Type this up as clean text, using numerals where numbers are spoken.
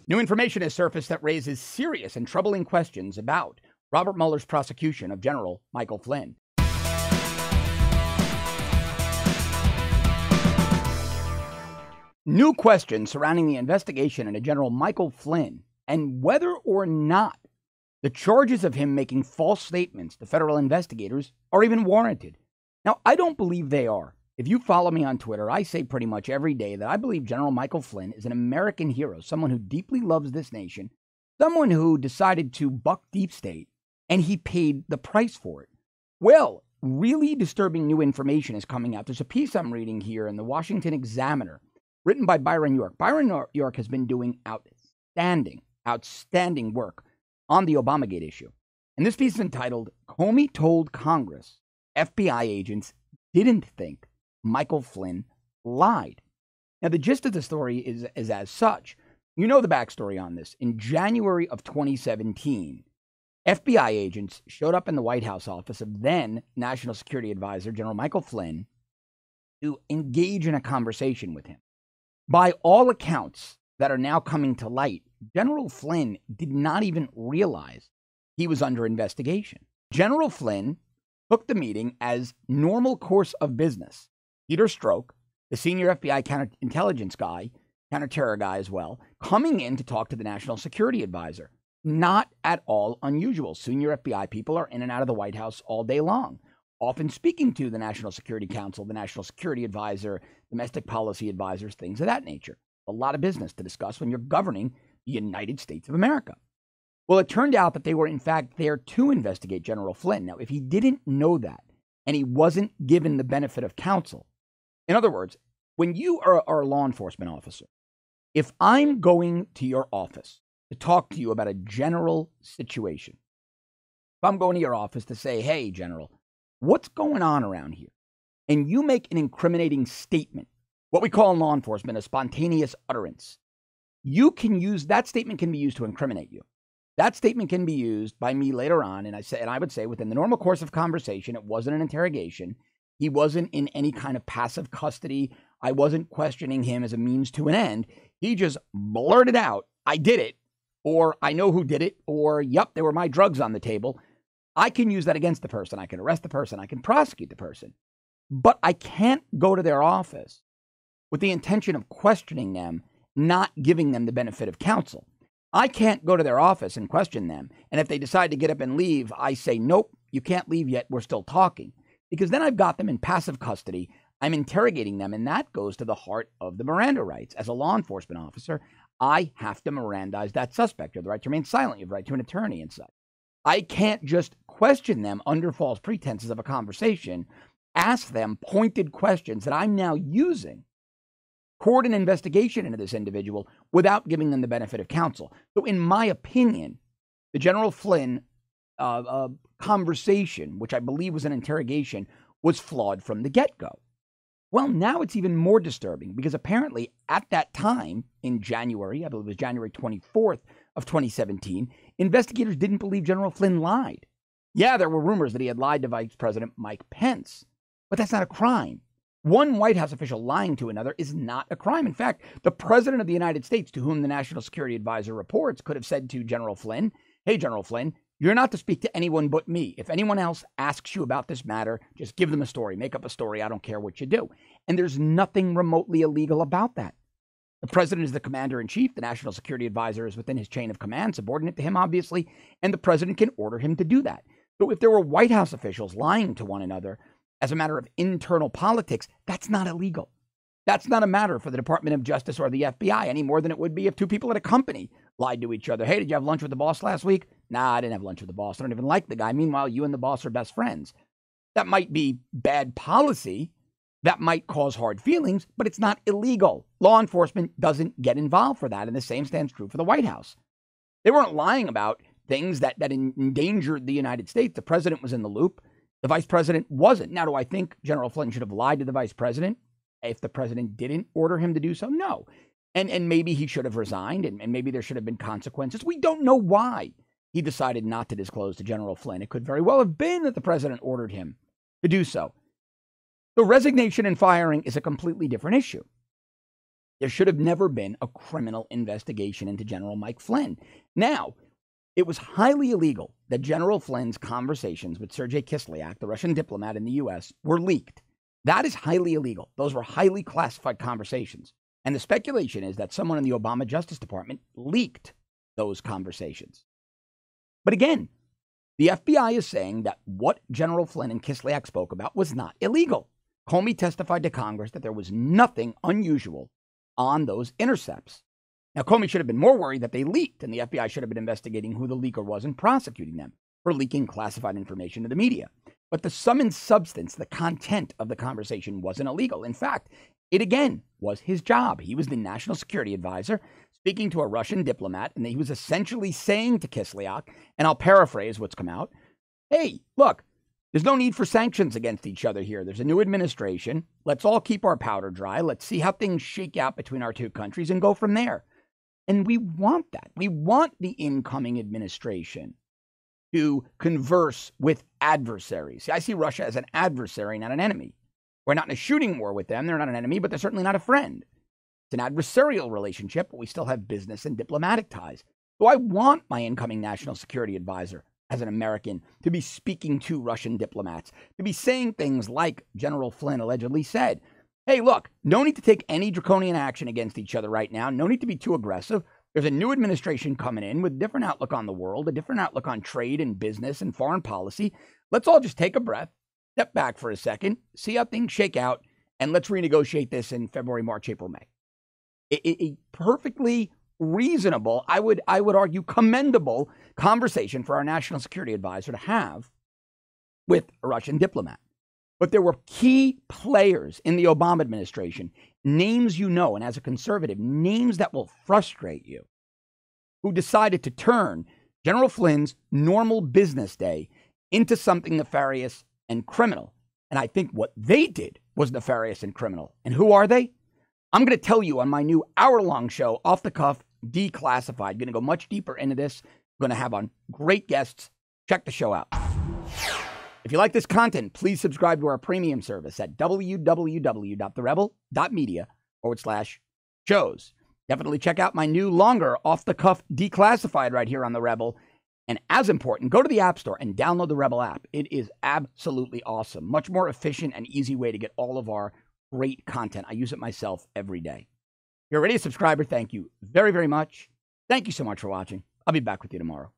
New information has surfaced that raises serious and troubling questions about Robert Mueller's prosecution of General Michael Flynn. New questions surrounding the investigation into General Michael Flynn and whether or not the charges of him making false statements to federal investigators are even warranted. Now, I don't believe they are. If you follow me on Twitter, I say pretty much every day that I believe General Michael Flynn is an American hero, someone who deeply loves this nation, someone who decided to buck deep state, and he paid the price for it. Well, really disturbing new information is coming out. There's a piece I'm reading here in the Washington Examiner, written by Byron York. Byron York has been doing outstanding work on the Obamagate issue. And this piece is entitled, Comey Told Congress FBI Agents Didn't Think Michael Flynn Lied. Now, the gist of the story is as such. You know the backstory on this. In January of 2017, FBI agents showed up in the White House office of then National Security Advisor General Michael Flynn to engage in a conversation with him. By all accounts that are now coming to light, General Flynn did not even realize he was under investigation. General Flynn took the meeting as normal course of business. Peter Strzok, the senior FBI counterintelligence guy, counterterror guy as well, coming in to talk to the National Security Advisor. Not at all unusual. Senior FBI people are in and out of the White House all day long, often speaking to the National Security Council, the National Security Advisor, domestic policy advisors, things of that nature. A lot of business to discuss when you're governing the United States of America. Well, it turned out that they were, in fact, there to investigate General Flynn. Now, if he didn't know that and he wasn't given the benefit of counsel, in other words, when you are a law enforcement officer, if I'm going to your office to talk to you about a general situation, if I'm going to your office to say, hey, General, what's going on around here? And you make an incriminating statement, what we call in law enforcement a spontaneous utterance, you can use that statement can be used to incriminate you. That statement can be used by me later on, and I would say within the normal course of conversation, it wasn't an interrogation. He wasn't in any kind of passive custody. I wasn't questioning him as a means to an end. He just blurted out, I did it, or I know who did it, or yep, there were my drugs on the table. I can use that against the person. I can arrest the person. I can prosecute the person. But I can't go to their office with the intention of questioning them, not giving them the benefit of counsel. I can't go to their office and question them. And if they decide to get up and leave, I say, nope, you can't leave yet. We're still talking. Because then I've got them in passive custody. I'm interrogating them. And that goes to the heart of the Miranda rights. As a law enforcement officer, I have to Mirandize that suspect. You have the right to remain silent. You have the right to an attorney and such. I can't just question them under false pretenses of a conversation, ask them pointed questions that I'm now using, court an investigation into this individual without giving them the benefit of counsel. So in my opinion, the General Flynn conversation, which I believe was an interrogation, was flawed from the get-go. Well, now it's even more disturbing because apparently at that time in January, I believe it was January 24th of 2017, investigators didn't believe General Flynn lied. Yeah, there were rumors that he had lied to Vice President Mike Pence, but that's not a crime. One White House official lying to another is not a crime. In fact, the President of the United States, to whom the National Security Advisor reports, could have said to General Flynn, hey, General Flynn, you're not to speak to anyone but me. If anyone else asks you about this matter, just give them a story. Make up a story. I don't care what you do. And there's nothing remotely illegal about that. The president is the commander-in-chief. The National Security Advisor is within his chain of command, subordinate to him, obviously, and the president can order him to do that. So if there were White House officials lying to one another as a matter of internal politics, that's not illegal. That's not a matter for the Department of Justice or the FBI any more than it would be if two people at a company lied to each other. Hey, did you have lunch with the boss last week? Nah, I didn't have lunch with the boss. I don't even like the guy. Meanwhile, you and the boss are best friends. That might be bad policy. That might cause hard feelings, but it's not illegal. Law enforcement doesn't get involved for that, and the same stands true for the White House. They weren't lying about things that endangered the United States. The president was in the loop. The vice president wasn't. Now, do I think General Flynn should have lied to the vice president if the president didn't order him to do so? No. And maybe he should have resigned, and maybe there should have been consequences. We don't know why he decided not to disclose to General Flynn. It could very well have been that the president ordered him to do so. The resignation and firing is a completely different issue. There should have never been a criminal investigation into General Mike Flynn. Now, it was highly illegal that General Flynn's conversations with Sergei Kislyak, the Russian diplomat in the U.S., were leaked. That is highly illegal. Those were highly classified conversations. And the speculation is that someone in the Obama Justice Department leaked those conversations. But again, the FBI is saying that what General Flynn and Kislyak spoke about was not illegal. Comey testified to Congress that there was nothing unusual on those intercepts. Now, Comey should have been more worried that they leaked, and the FBI should have been investigating who the leaker was and prosecuting them for leaking classified information to the media. But the sum and substance, the content of the conversation wasn't illegal. In fact, it again was his job. He was the national security advisor speaking to a Russian diplomat, and he was essentially saying to Kislyak, and I'll paraphrase what's come out, hey, look, there's no need for sanctions against each other here. There's a new administration. Let's all keep our powder dry. Let's see how things shake out between our two countries and go from there. And we want that. We want the incoming administration to converse with adversaries. See, I see Russia as an adversary, not an enemy. We're not in a shooting war with them. They're not an enemy, but they're certainly not a friend. It's an adversarial relationship, but we still have business and diplomatic ties. So I want my incoming national security advisor, as an American, to be speaking to Russian diplomats, to be saying things like General Flynn allegedly said. Hey, look, no need to take any draconian action against each other right now. No need to be too aggressive. There's a new administration coming in with a different outlook on the world, a different outlook on trade and business and foreign policy. Let's all just take a breath, step back for a second, see how things shake out, and let's renegotiate this in February, March, April, May. A perfectly reasonable, I would argue commendable conversation for our national security advisor to have with a Russian diplomat. But there were key players in the Obama administration, names you know, and as a conservative, names that will frustrate you, who decided to turn General Flynn's normal business day into something nefarious and criminal. And I think what they did was nefarious and criminal. And who are they? I'm going to tell you on my new hour-long show, Off the Cuff, Declassified. Going to go much deeper into this. Going to have on great guests. Check the show out. If you like this content, please subscribe to our premium service at www.therebel.media/shows. Definitely check out my new longer off-the-cuff Declassified right here on The Rebel. And as important, go to the App Store and download the Rebel app. It is absolutely awesome. Much more efficient and easy way to get all of our great content. I use it myself every day. If you're already a subscriber, thank you very, very much. Thank you so much for watching. I'll be back with you tomorrow.